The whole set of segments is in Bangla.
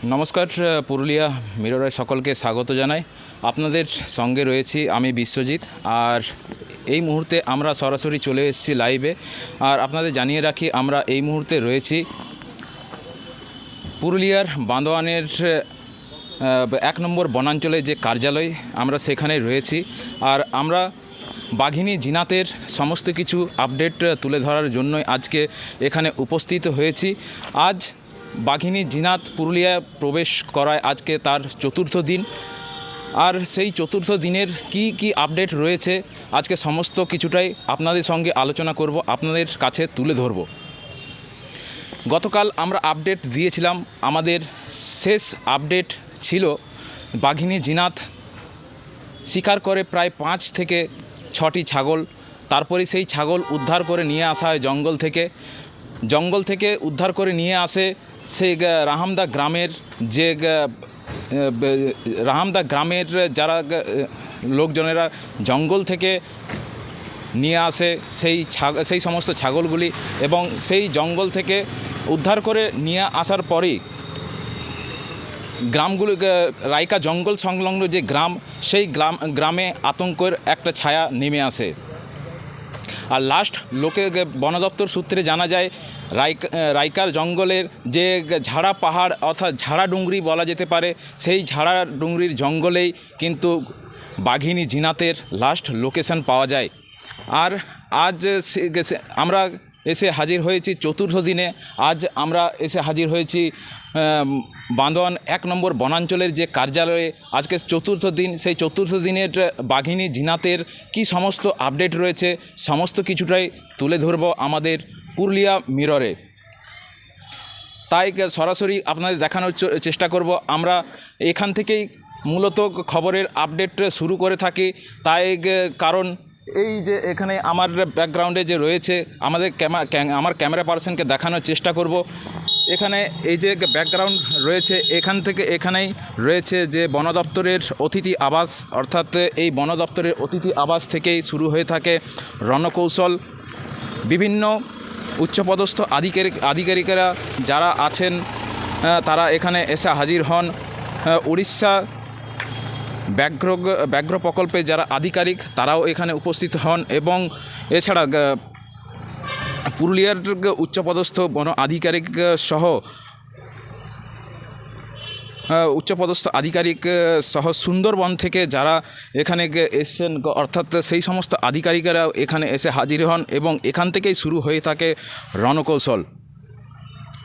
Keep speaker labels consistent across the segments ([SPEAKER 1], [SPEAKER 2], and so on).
[SPEAKER 1] নমস্কার, পুরুলিয়া মিররে সকলকে স্বাগত জানাই। আপনাদের সঙ্গে রয়েছি আমি বিশ্বজিৎ। আর এই মুহূর্তে আমরা সরাসরি চলে এসেছি লাইভে। আর আপনাদের জানিয়ে রাখি, আমরা এই মুহূর্তে রয়েছি পুরুলিয়ার বান্দোয়ানের 1 নম্বর বনাঞ্চলে যে কার্যালয়, আমরা সেখানে রয়েছি। আর আমরা বাঘিনী জিনাতের সমস্ত কিছু আপডেট তুলে ধরার জন্যই আজকে এখানে উপস্থিত হয়েছি। আজ বাঘিনী জিনাত পুরুলিয়ায় প্রবেশ করায় আজকে তার 4র্থ দিন। আর সেই 4র্থ দিনের কি আপডেট রয়েছে আজকে সমস্ত কিছুটাই আপনাদের সঙ্গে আলোচনা করব, আপনাদের কাছে তুলে ধরব। গতকাল আমরা আপডেট দিয়েছিলাম, আমাদের শেষ আপডেট ছিল বাঘিনী জিনাত শিকার করে প্রায় 5 থেকে 6টি ছাগল। তারপরে সেই ছাগল উদ্ধার করে নিয়ে আসা হয় জঙ্গল থেকে উদ্ধার করে নিয়ে আসে সেই রাহামদা গ্রামের যারা লোকজনেরা জঙ্গল থেকে নিয়ে আসে সেই সমস্ত ছাগলগুলি। এবং সেই জঙ্গল থেকে উদ্ধার করে নিয়ে আসার পরেই গ্রামগুলো, রাইকা জঙ্গল সংলগ্ন যে গ্রাম, সেই গ্রামে আতঙ্কের একটা ছায়া নেমে আসে। আর লাস্ট বন দপ্তর সূত্রে জানা যায়, রাইকার জঙ্গলের যে ঝাড়া পাহাড় অর্থাৎ ঝাড়া ডুংরি বলা যেতে পারে, সেই ঝাড়া ডুংরির জঙ্গলেই কিন্তু বাঘিনী জিনাতের লাস্ট লোকেশন পাওয়া যায়। আর আজ আমরা এসে হাজির হয়েছি 4র্থ দিনে। আজ আমরা এসে হাজির হয়েছি বান্দোয়ান 1 নম্বর বনাঞ্চলের যে কার্যালয়ে। আজকে 4র্থ দিন, সেই 4র্থ দিনের বাঘিনী জিনাতের কি সমস্ত আপডেট রয়েছে সমস্ত কিছুটাই তুলে ধরব আমাদের পুরুলিয়া মিররে। তাই সরাসরি আপনাদের দেখানোর চেষ্টা করব। আমরা এখান থেকেই মূলত খবরের আপডেট শুরু করে থাকি। তাই কারণ এই যে এখানে আমার ব্যাকগ্রাউন্ডে যে রয়েছে, আমার ক্যামেরা পার্সনকে দেখানোর চেষ্টা করব। এখানে এই যে ব্যাকগ্রাউন্ড রয়েছে, এখানেই রয়েছে যে বন দপ্তরের অতিথি আবাস। অর্থাৎ এই বন দপ্তরের অতিথি আবাস থেকেই শুরু হয়ে থাকে রণকৌশল। বিভিন্ন উচ্চপদস্থ আধিকারিকেরা যারা আছেন তারা এখানে এসে হাজির হন। উড়িষ্যা ব্যাঘ্র প্রকল্পে যারা আধিকারিক তারাও এখানে উপস্থিত হন। এবং এছাড়া পুরুলিয়ার উচ্চপদস্থ বন আধিকারিক সহ সুন্দরবন থেকে যারা এখানে এসছেন, অর্থাৎ সেই সমস্ত আধিকারিকেরাও এখানে এসে হাজির হন। এবং এখান থেকেই শুরু হয়ে থাকে রণকৌশল।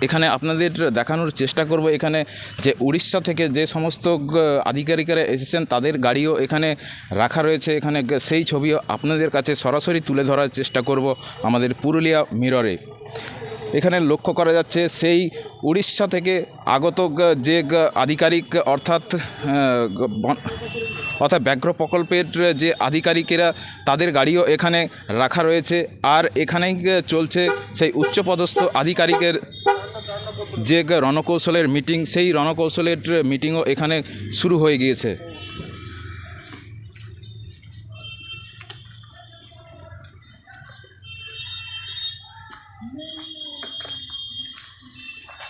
[SPEAKER 1] এখানে আপনাদের দেখানোর চেষ্টা করব, এখানে যে উড়িষ্যা থেকে যে সমস্ত আধিকারিকেরা এসেছেন তাদের গাড়িও এখানে রাখা রয়েছে। এখানে সেই ছবিও আপনাদের কাছে সরাসরি তুলে ধরার চেষ্টা করব আমাদের পুরুলিয়া মিররে। এখানে লক্ষ্য করা যাচ্ছে সেই উড়িষ্যা থেকে আগত যে আধিকারিক, অর্থাৎ ব্যাঘ্র প্রকল্পের যে আধিকারিকেরা, তাদের গাড়িও এখানে রাখা রয়েছে। আর এখানেই চলছে সেই উচ্চপদস্থ আধিকারিকের যে রণকৌশলের মিটিং, সেই রণকৌশলের মিটিংও এখানে শুরু হয়ে গিয়েছে।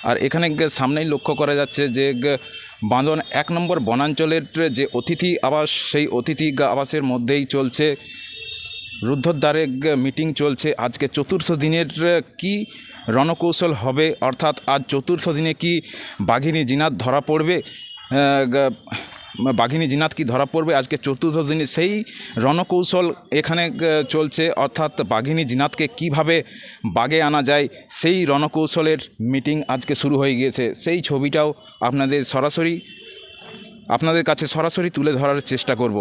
[SPEAKER 1] আর এখানে সামনেই লক্ষ্য করা যাচ্ছে যে বান্দোয়ান 1 নম্বর বনাঞ্চলের যে অতিথি আবাস, সেই অতিথি আবাসের মধ্যেই চলছে রুদ্ধদ্বারে মিটিং চলছে। আজকে 4র্থ দিনের কি রণকৌশল হবে, অর্থাৎ আজ 4র্থ দিনে কি বাঘিনী জিনাত ধরা পড়বে, আজকে 4র্থ দিনে সেই রণকৌশল এখানে চলছে। অর্থাৎ বাঘিনী জিনাতকে কিভাবে বাগে আনা যায়, সেই রণকৌশলের মিটিং আজকে শুরু হয়ে গিয়েছে। সেই ছবিটাও আপনাদের কাছে সরাসরি তুলে ধরার চেষ্টা করব।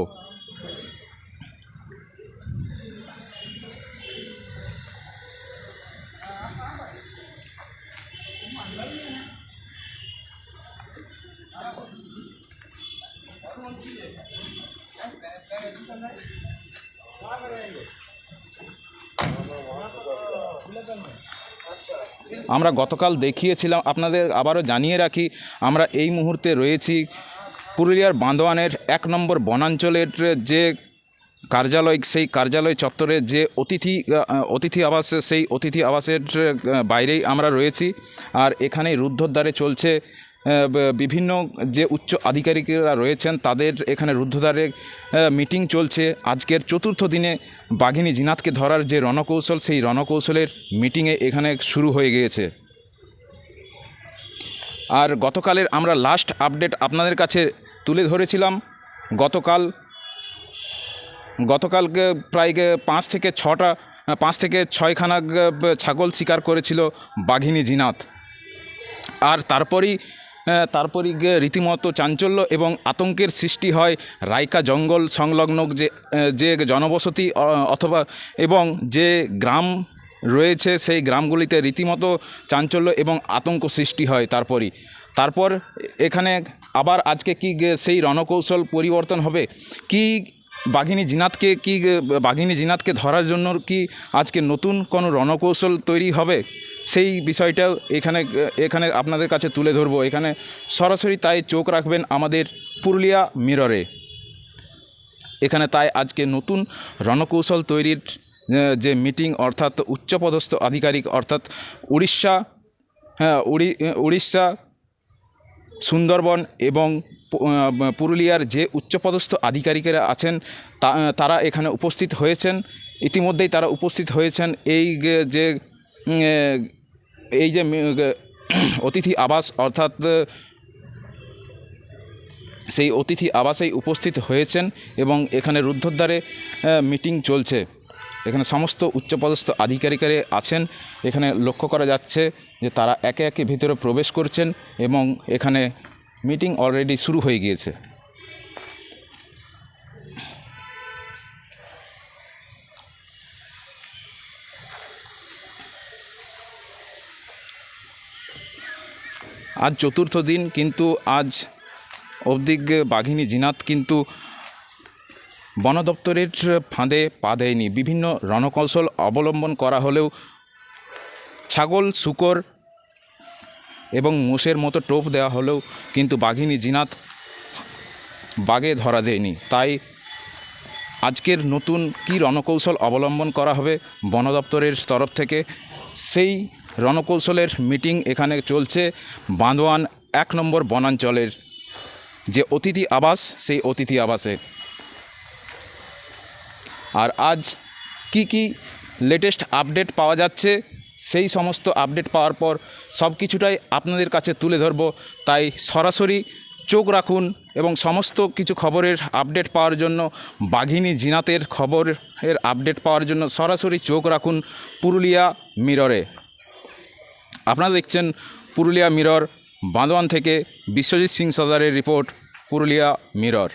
[SPEAKER 1] আমরা গতকাল দেখিয়েছিলাম, আপনাদের আবারও জানিয়ে রাখি, আমরা এই মুহূর্তে রয়েছি পুরুলিয়ার বান্দোয়ানের 1 নম্বর বনাঞ্চলের যে কার্যালয়, সেই কার্যালয় চত্বরে যে অতিথি আবাস, সেই অতিথি আবাসের বাইরেই আমরা রয়েছি। আর এখানেই রুদ্ধদ্বারে চলছে বিভিন্ন যে উচ্চ আধিকারিকরা রয়েছেন তাদের এখানে রুদ্ধদ্বারে মিটিং চলছে। আজকের চতুর্থ দিনে বাঘিনী জিনাতকে ধরার যে রণকৌশল, সেই রণকৌশলের মিটিংয়ে এখানে শুরু হয়ে গিয়েছে। আর গতকালের আমরা লাস্ট আপডেট আপনাদের কাছে তুলে ধরেছিলাম। গতকালকে প্রায় 5 থেকে 6খানা ছাগল শিকার করেছিল বাঘিনী জিনাত। আর তারপরই রীতিমতো চাঞ্চল্য এবং আতঙ্কের সৃষ্টি হয় রাইকা জঙ্গল সংলগ্ন যে জনবসতি অথবা এবং যে গ্রাম রয়েছে, সেই গ্রামগুলিতে রীতিমতো চাঞ্চল্য এবং আতঙ্ক সৃষ্টি হয়। তারপর এখানে আবার আজকে কি সেই রণকৌশল পরিবর্তন হবে, কি বাঘিনী জিনাতকে ধরার জন্য কি আজকে নতুন কোনো রণকৌশল তৈরি হবে, সেই বিষয়টাও এখানে আপনাদের কাছে তুলে ধরবো। এখানে সরাসরি তাই চোখ রাখবেন আমাদের পুরুলিয়া মিররে। এখানে তাই আজকে নতুন রণকৌশল তৈরির যে মিটিং, অর্থাৎ উচ্চপদস্থ আধিকারিক অর্থাৎ উড়িষ্যা, সুন্দরবন এবং পুরুলিয়ার যে উচ্চপদস্থ আধিকারিকেরা আছেন তারা এখানে উপস্থিত হয়েছেন। ইতিমধ্যেই তারা উপস্থিত হয়েছেন এই যে অতিথি আবাস, অর্থাৎ সেই অতিথি আবাসেই উপস্থিত হয়েছেন এবং এখানে রুদ্ধদ্বারে মিটিং চলছে। এখানে সমস্ত উচ্চপদস্থ আধিকারিকেরা আছেন। এখানে লক্ষ্য করা যাচ্ছে যে তারা একে একে ভিতরে প্রবেশ করছেন এবং এখানে মিটিং অলরেডি শুরু হয়ে গিয়েছে। আজ চতুর্থ দিন, কিন্তু আজ অবধি বাঘিনী জিনাত কিন্তু বন দপ্তরের ফাঁদে পা দেয়নি। বিভিন্ন রণকৌশল অবলম্বন করা হলেও ছাগল, শূকর এবং মোষের মতো টোপ দেওয়া হলেও কিন্তু বাঘিনী জিনাত বাঘে ধরা দেয়নি। তাই আজকের নতুন কী রণকৌশল অবলম্বন করা হবে বন দপ্তরের তরফ থেকে, সেই রণকৌশলের মিটিং এখানে চলছে বান্দোয়ান 1 নম্বর বনাঞ্চলের যে অতিথি আবাস, সেই অতিথি আবাসে। আর আজ কি লেটেস্ট আপডেট পাওয়া যাচ্ছে, সেই সমস্ত আপডেট পাওয়ার পর সব কিছুটাই আপনাদের কাছে তুলে ধরব। তাই সরাসরি চোখ রাখুন এবং সমস্ত কিছু খবরের আপডেট পাওয়ার জন্য, বাঘিনী জিনাতের খবরের আপডেট পাওয়ার জন্য সরাসরি চোখ রাখুন পুরুলিয়া মিররে। আপনারা দেখছেন পুরুলিয়া মিরর। বান্দোয়ান থেকে বিশ্বজিৎ সিং সর্দারের রিপোর্ট, পুরুলিয়া মিরর।